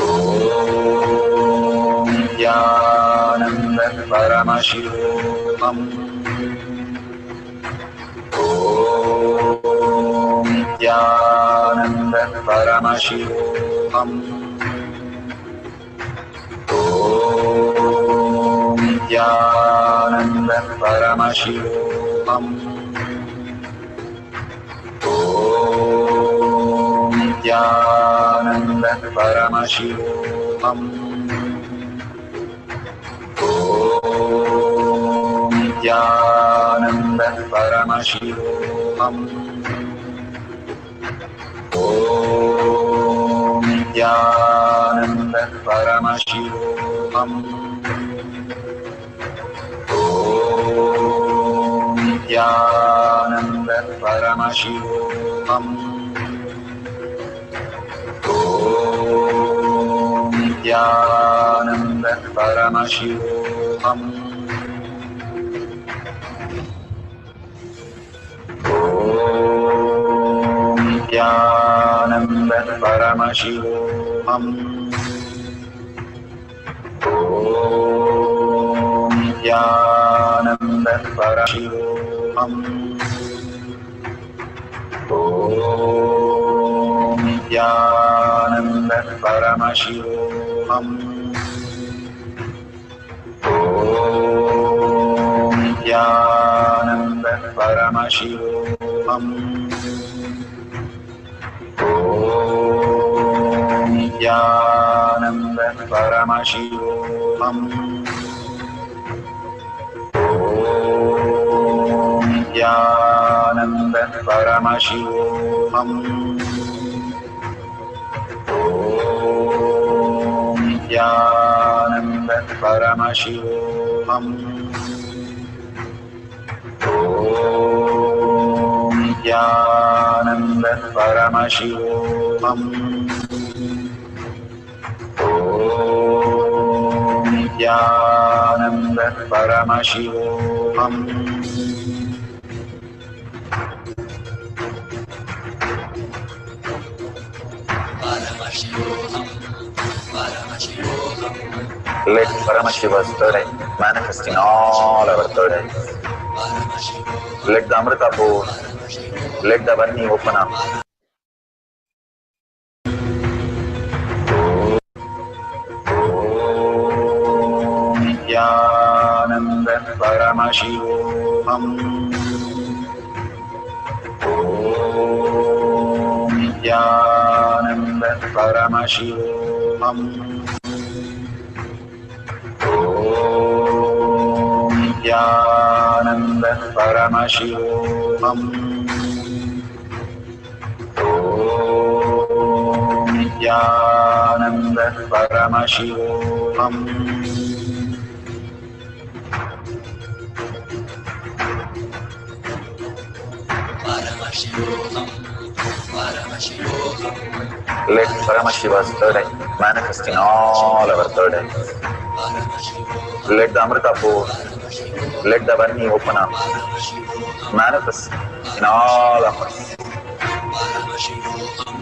Om Nithyananda Paramashivoham. Om Nithyananda Paramashivoham. Om Nithyananda Paramashivoham. Om Nithyananda Paramashivoham. Om Nithyananda Paramashivoham. Om Nithyananda Paramashivoham. Om Nithyananda Paramashivoham. Om Nithyananda Paramashivoham. Om Nithyananda Paramashivoham. Om Nithyananda Paramashivoham. Om Nithyananda Paramashivoham. Om Nithyananda Paramashivoham. Om Nithyananda Paramashivoham. Om Nithyananda Paramashivoham. Om Nithyananda Paramashivoham. Om Nithyananda Paramashivoham. Om Nithyananda Paramashivoham. Paramashivoham, Paramashivoham. Let Paramashiva's third eye manifest in all our third eyes. Let the Amrita pour, let the Varni open up. Om Nithyananda Paramashivoham. Om Nithyananda Paramashivoham. Om Nithyananda Paramashivoham. Om Nithyananda Paramashivoham. Paramashivoham, Paramashivoham. Let Paramashiva's third eye manifest in all our third eyes. Let the Amrita pour, let the Varni open up. Manifest in all of us. Paramashivoham,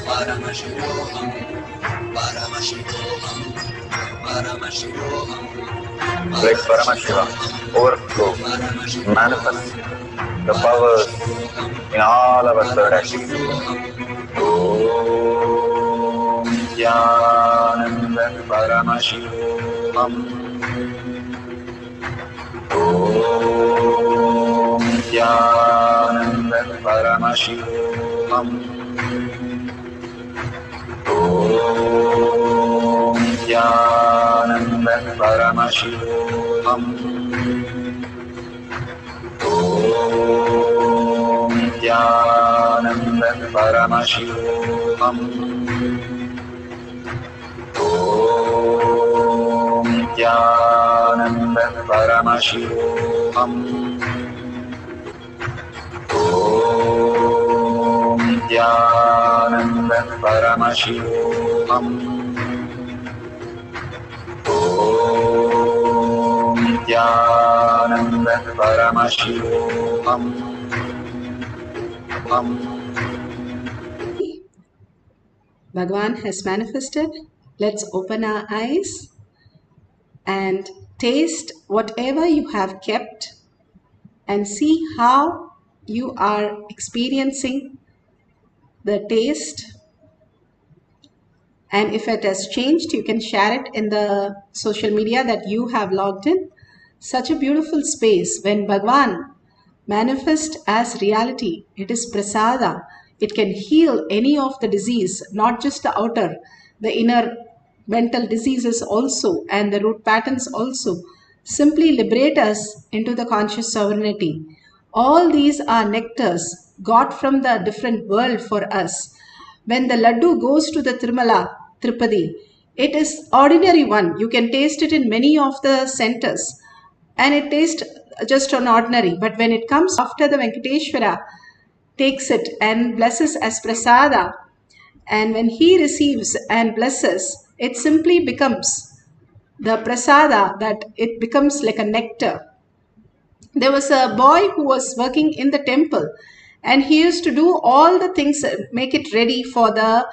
Paramashivoham, Paramashivoham, Paramashivoham. Let Paramashiva overflow, manifest the powers in all our third eyes. Om Nithyananda Paramashivoham. Om Nithyananda Paramashivoham. Om Nithyananda Paramashivoham. Om Nithyananda Paramashivoham. Om Nithyananda Paramashivoham. Om Nithyananda Paramashivoham. Om Nithyananda Paramashivoham. Bhagavan has manifested. Let's open our eyes and taste whatever you have kept and see how you are experiencing the taste. And if it has changed, you can share it in the social media that you have logged in. Such a beautiful space when Bhagavan manifests as reality. It is prasada. It can heal any of the disease, not just the outer, the inner mental diseases also, and the root patterns also. Simply liberate us into the conscious sovereignty. All these are nectars got from the different world for us. When the laddu goes to the Tirumala, Tirupati, it is ordinary one. You can taste it in many of the centers and it tastes just an ordinary. But when it comes after the Venkateshwara takes it and blesses as prasada, and when he receives and blesses, it simply becomes the prasada, that it becomes like a nectar. There was a boy who was working in the temple and he used to do all the things, make it ready for the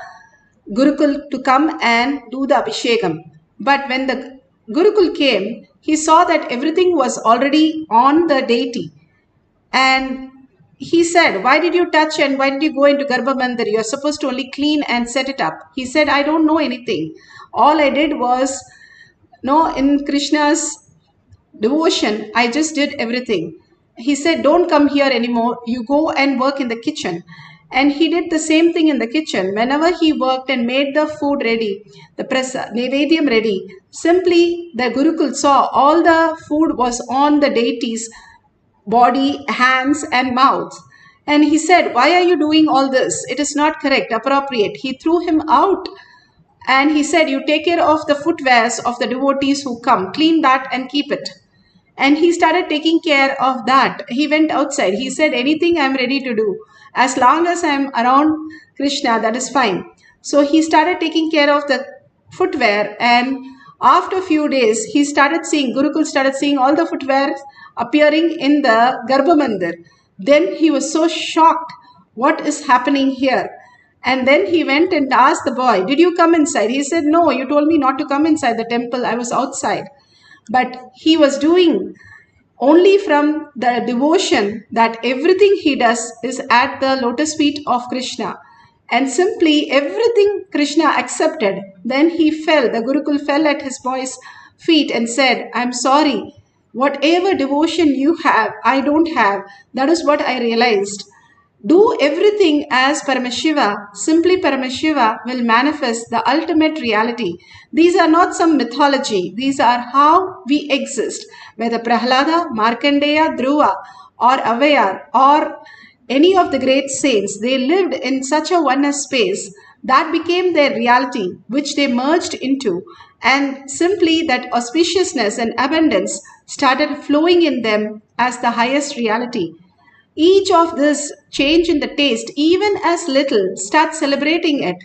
Gurukul to come and do the Abhishekam. But when the Gurukul came, he saw that everything was already on the deity. And he said, why did you touch and why did you go into Garbha Mandir? You're supposed to only clean and set it up. He said, I don't know anything. All I did was, in Krishna's devotion, I just did everything. He said, don't come here anymore. You go and work in the kitchen. And he did the same thing in the kitchen. Whenever he worked and made the food ready, the Nevedyam ready, simply the Gurukul saw all the food was on the deity's body, hands and mouth. And he said, why are you doing all this? It is not correct, appropriate. He threw him out. And he said, you take care of the footwears of the devotees who come, clean that and keep it. And he started taking care of that. He went outside. He said, anything I'm ready to do. As long as I'm around Krishna, that is fine. So he started taking care of the footwear. And after a few days, he started seeing, Gurukul started seeing all the footwear appearing in the Garbha Mandir. Then he was so shocked. What is happening here? And then he went and asked the boy, did you come inside? He said, no, you told me not to come inside the temple. I was outside. But he was doing only from the devotion that everything he does is at the lotus feet of Krishna. And simply everything Krishna accepted. Then he fell, the Gurukul fell at his boy's feet and said, I'm sorry. Whatever devotion you have, I don't have. That is what I realized. Do everything as Paramashiva. Simply Paramashiva will manifest the ultimate reality. These are not some mythology. These are how we exist. Whether Prahlada, Markandeya, Dhruva or Avayar or any of the great saints, they lived in such a oneness space that became their reality, which they merged into. And simply that auspiciousness and abundance started flowing in them as the highest reality. Each of this change in the taste, even as little, start celebrating it.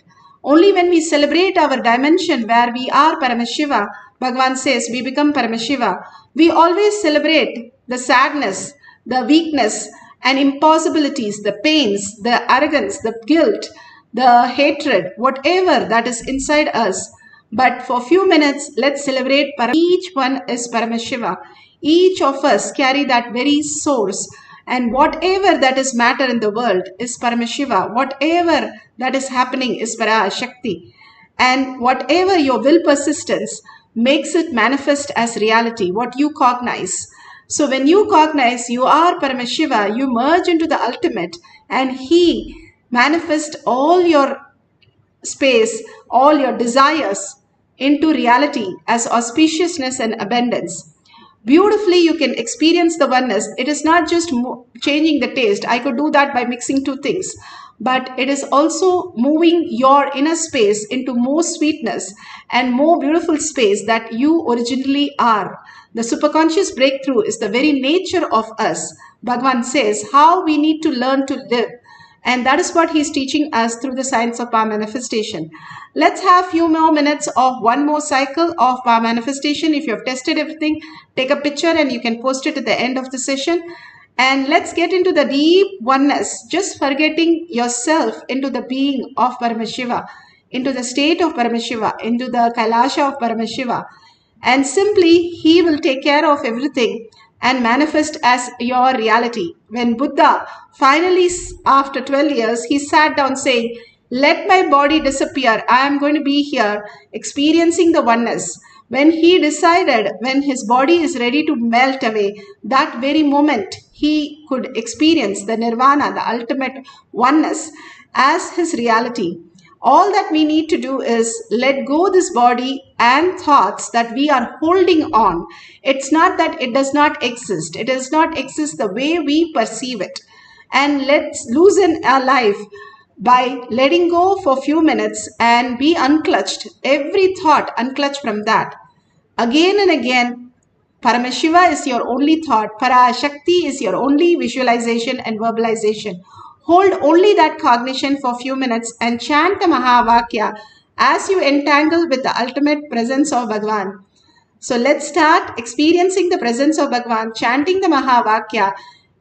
Only when we celebrate our dimension where we are Paramashiva, Bhagavan says we become Paramashiva, we always celebrate the sadness, the weakness and impossibilities, the pains, the arrogance, the guilt, the hatred, whatever that is inside us. But for a few minutes, let's celebrate each one is Paramashiva. Each of us carry that very source. And whatever that is matter in the world is Paramashiva. Whatever that is happening is Parashakti. And whatever your will persistence makes it manifest as reality, what you cognize. So when you cognize you are Paramashiva, you merge into the ultimate and he manifests all your space, all your desires into reality as auspiciousness and abundance. Beautifully you can experience the oneness. It is not just changing the taste. I could do that by mixing two things. But it is also moving your inner space into more sweetness and more beautiful space that you originally are. The superconscious breakthrough is the very nature of us. Bhagavan says how we need to learn to live. And that is what he's teaching us through the science of power manifestation. Let's have a few more minutes of one more cycle of power manifestation. If you have tested everything, take a picture and you can post it at the end of the session. And let's get into the deep oneness, just forgetting yourself into the being of Paramashiva. into the state of Paramashiva, into the Kailasha of Paramashiva, and simply he will take care of everything and manifest as your reality. When Buddha finally, after 12 years, he sat down saying, let my body disappear, I am going to be here experiencing the oneness. When he decided, when his body is ready to melt away, that very moment he could experience the nirvana, the ultimate oneness, as his reality. All that we need to do is let go this body and thoughts that we are holding on. It's not that it does not exist. It does not exist the way we perceive it. And let's loosen our life by letting go for a few minutes and be unclutched. Every thought, unclutch from that. Again and again, Paramashiva is your only thought. Parashakti is your only visualization and verbalization. Hold only that cognition for a few minutes and chant the Mahavakya as you entangle with the ultimate presence of Bhagavan. So let's start experiencing the presence of Bhagavan, chanting the Mahavakya,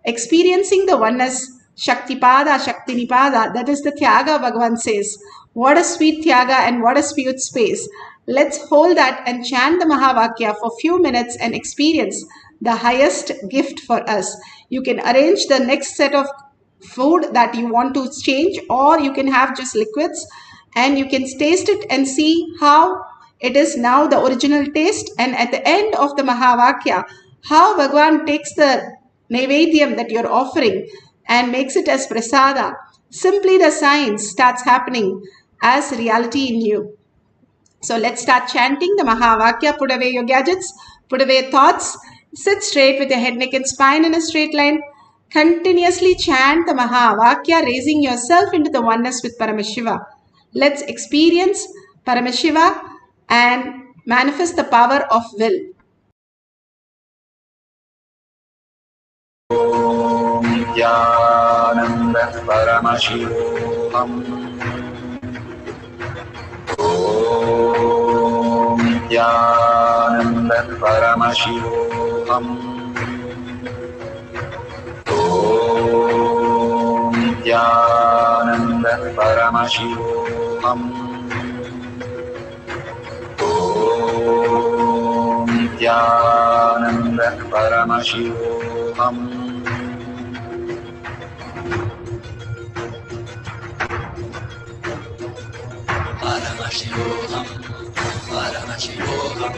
experiencing the oneness, Shaktipada, Shaktinipada, that is the Tyaga Bhagavan says. What a sweet Tyaga and what a sweet space. Let's hold that and chant the Mahavakya for a few minutes and experience the highest gift for us. You can arrange the next set of food that you want to change, or you can have just liquids and you can taste it and see how it is now the original taste. And at the end of the Mahavakya, how Bhagavan takes the Naivedyam that you're offering and makes it as prasada. Simply the science starts happening as reality in you. So let's start chanting the Mahavakya. Put away your gadgets, put away thoughts, sit straight with your head, neck and spine in a straight line. Continuously chant the Mahavakya, raising yourself into the oneness with Paramashiva. Let's experience Paramashiva and manifest the power of will. Om Nithyananda Paramashivoham. Om Nithyananda Paramashivoham. Om Nithyananda Paramashivoham. Om Nithyananda Paramashivoham. Paramashivoham, Paramashivoham.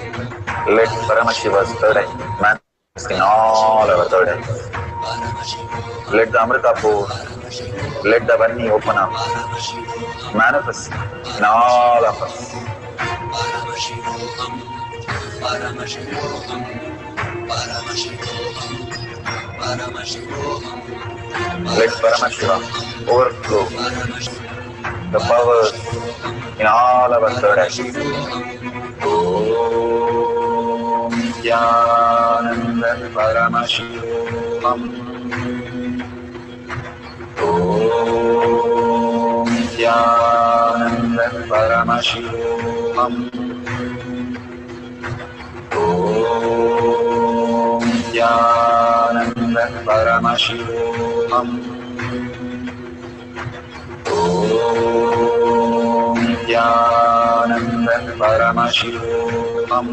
Let Paramashiva's third eye manifest in all our third eyes. Let the Amrita pour, let the Vani open up, manifest in all of us. Paramashivoham, Paramashivoham, Paramashivoham, Paramashivoham. Let Paramashiva overflow the powers in all our third eyes. Om Nithyananda Paramashivoham. Om Nithyananda Paramashivoham. Om Nithyananda Paramashivoham. Om Nithyananda Paramashivoham. Om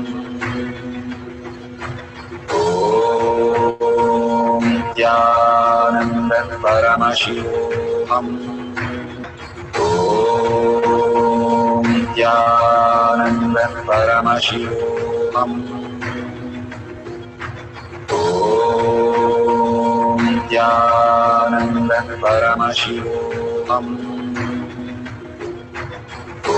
Nithyananda Paramashivoham. Om Nithyananda Paramashivoham. Om Nithyananda Paramashivoham. Om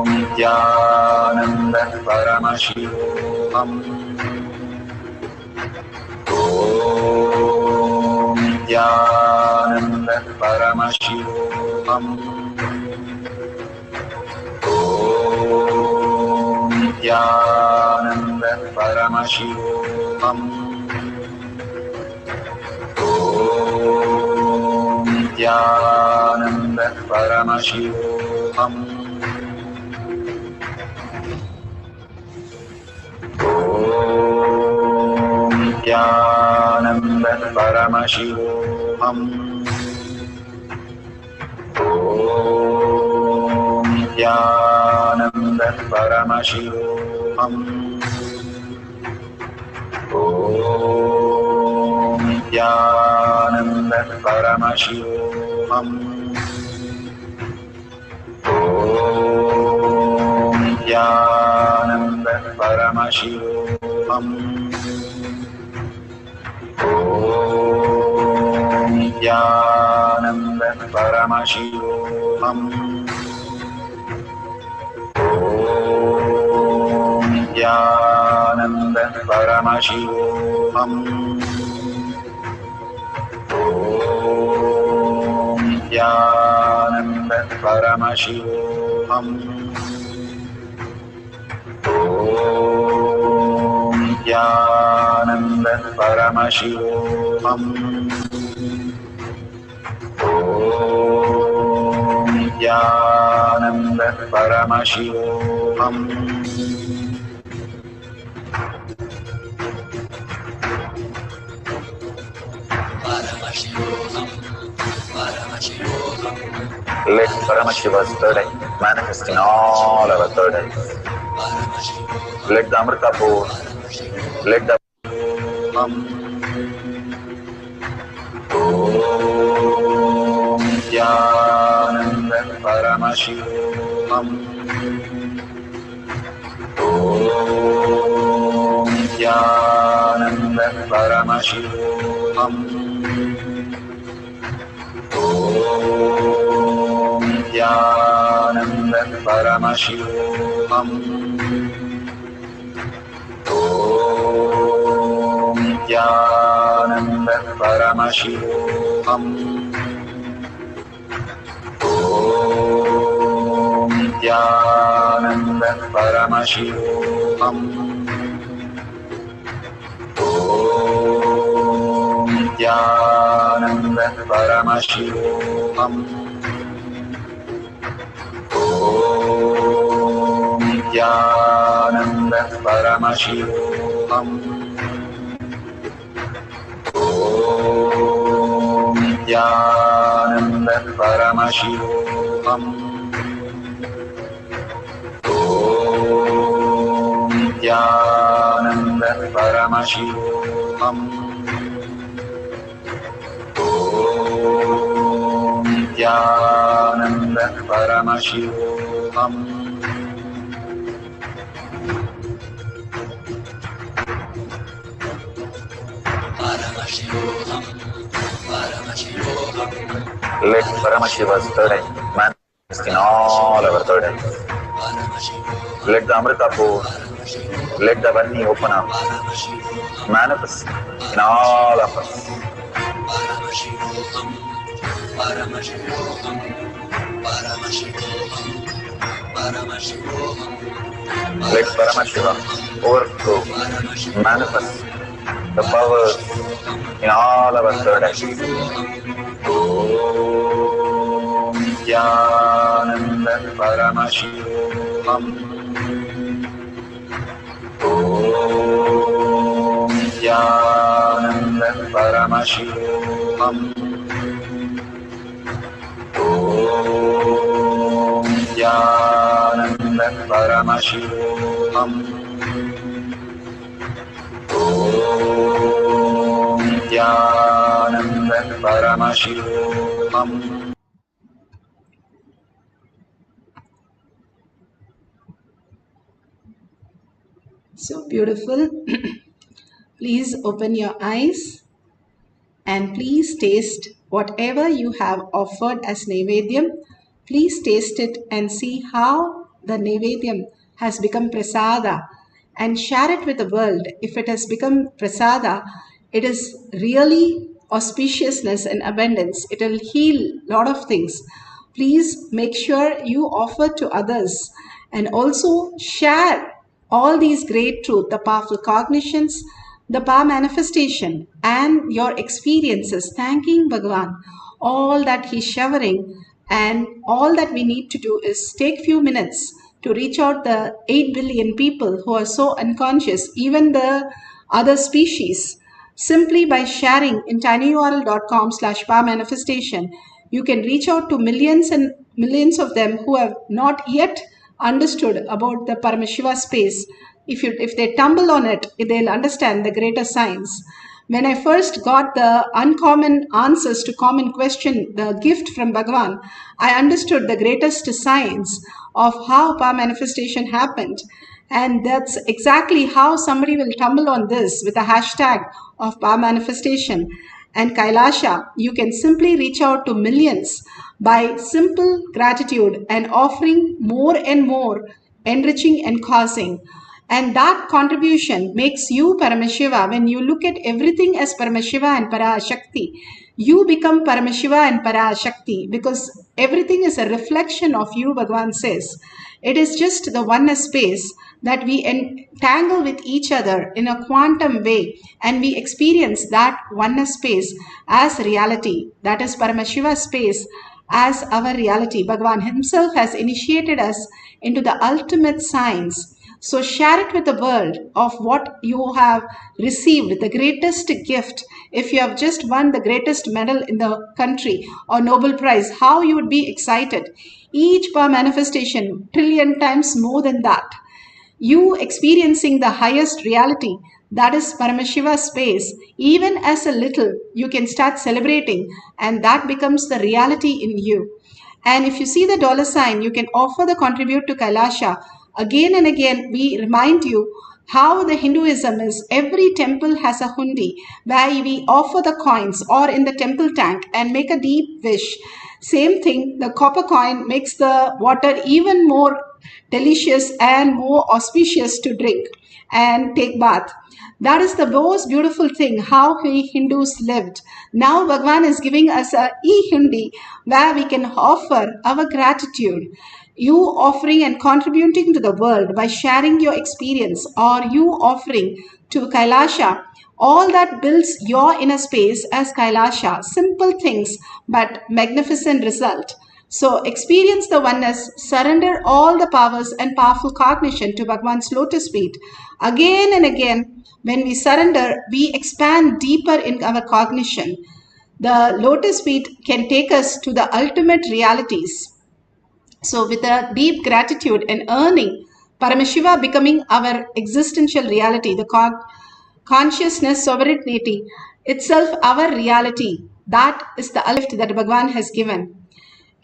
Nithyananda Paramashivoham. Om Nithyananda Paramashivoham. Om Nithyananda Paramashivoham. Om Nithyananda Paramashivoham. Om Nithyananda Paramashivoham. Om Nithyananda Paramashivoham. Om Nithyananda Paramashivoham. Om Nithyananda Paramashivoham. Om Nithyananda Paramashivoham. Om Nithyananda Paramashivoham. Om Nithyananda Paramashivoham. Om Nithyananda Paramashivoham. Om Nithyananda Paramashivoham. Paramashivoham, Paramashivoham, Let Paramashiva's third eye manifest in all our third eyes. Paramashivoham, Let the Amrita pour, let the Om Nithyananda Paramashivoham. Om Nithyananda Paramashivoham. Om Nithyananda Paramashivoham. Om Nithyananda Paramashivoham. Om Nithyananda Paramashivoham. Om Nithyananda Paramashivoham. Om Nithyananda Paramashivoham. Om Nithyananda Paramashivoham. Om Nithyananda Paramashivoham. Om Nithyananda Paramashivoham. Paramashivoham, Paramashivoham, Let Paramashiva's third eye manifest in all our third eyes. Paramashivoham, Let the Amrita pour, let the Vani open up, Paramashivoham, manifest in all of us. Paramashivoham, Paramashivoham, Paramashivoham, Paramashivoham, Let Paramashiva overflow, manifest the power in all our third eyes. Om Nithyananda Paramashivoham. Om Nithyananda Paramashivoham. Om Nithyananda Paramashivoham. Om Nithyananda Paramashivoham. So beautiful. Please open your eyes and please taste whatever you have offered as Naivedyam. Please taste it and see how the Naivedyam has become prasada and share it with the world. If it has become prasada, it is really auspiciousness and abundance. It will heal a lot of things. Please make sure you offer to others and also share all these great truths, the powerful cognitions, the power manifestation, and your experiences, thanking Bhagavan, all that he's showering. And all that we need to do is take few minutes to reach out the 8 billion people who are so unconscious, even the other species. Simply by sharing in tinyurl.com/power manifestation, you can reach out to millions and millions of them who have not yet understood about the Paramashiva space. If they tumble on it, they'll understand the greater science. When I first got the uncommon answers to common question, the gift from Bhagavan, I understood the greatest science of how power manifestation happened. And that's exactly how somebody will tumble on this with a hashtag of power manifestation. And Kailasha, you can simply reach out to millions by simple gratitude and offering more and more, enriching and causing. And that contribution makes you Paramashiva. When you look at everything as Paramashiva and Parashakti, you become Paramashiva and Parashakti because everything is a reflection of you, Bhagavan says. It is just the oneness space that we entangle with each other in a quantum way, and we experience that oneness space as reality. That is Paramashiva space as our reality. Bhagavan himself has initiated us into the ultimate science. So share it with the world of what you have received, the greatest gift. If you have just won the greatest medal in the country or Nobel Prize, how you would be excited. Each power manifestation, trillion times more than that. You experiencing the highest reality, that is Paramashiva space, even as a little, you can start celebrating, and that becomes the reality in you. And if you see the dollar sign, you can offer the contribute to Kailasha. Again and again, we remind you how the Hinduism is. Every temple has a hundi where we offer the coins or in the temple tank and make a deep wish. Same thing, the copper coin makes the water even more delicious and more auspicious to drink and take bath. That is the most beautiful thing, how we Hindus lived. Now Bhagavan is giving us a e-hundi where we can offer our gratitude. You offering and contributing to the world by sharing your experience, or you offering to Kailasha, all that builds your inner space as Kailasha. Simple things, but magnificent result. So experience the oneness, surrender all the powers and powerful cognition to Bhagavan's lotus feet. Again and again, when we surrender, we expand deeper in our cognition. The lotus feet can take us to the ultimate realities. So with a deep gratitude and earning, Paramashiva becoming our existential reality, the consciousness, sovereignty, itself our reality. That is the gift that Bhagavan has given.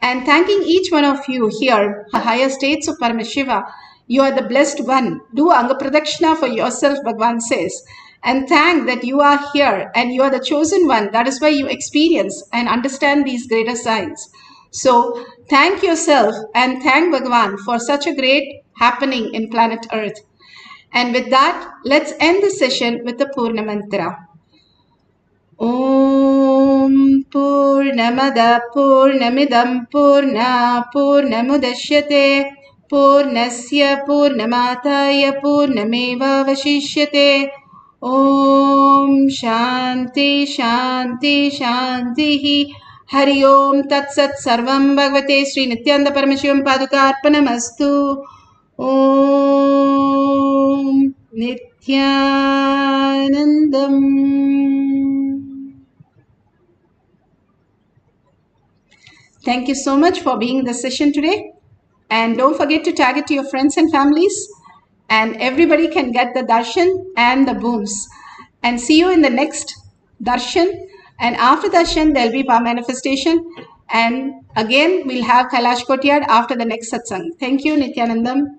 And thanking each one of you here, the higher states of Paramashiva, you are the blessed one. Do Anga Pradakshina for yourself, Bhagavan says. And thank that you are here and you are the chosen one. That is why you experience and understand these greater signs. So thank yourself and thank Bhagavan for such a great happening in planet Earth. And with that, let's end the session with the Purna Mantra. Om Purnamada Purnamidam Purna Purnamudashyate Purnasya Purnamataya Purnameva Vashishyate. Om Shanti Shanti Shanti. Hari Om Tat Sat Sarvam Bhagavate Sri Nithyananda Paramashivam Padukarpanamastu. Om Nithyanandam. Thank you so much for being in the session today. And don't forget to tag it to your friends and families. And everybody can get the darshan and the boons. And see you in the next darshan. And after darshan, there'll be power manifestation. And again, we'll have Kailash Kotiyad after the next satsang. Thank you, Nithyanandam.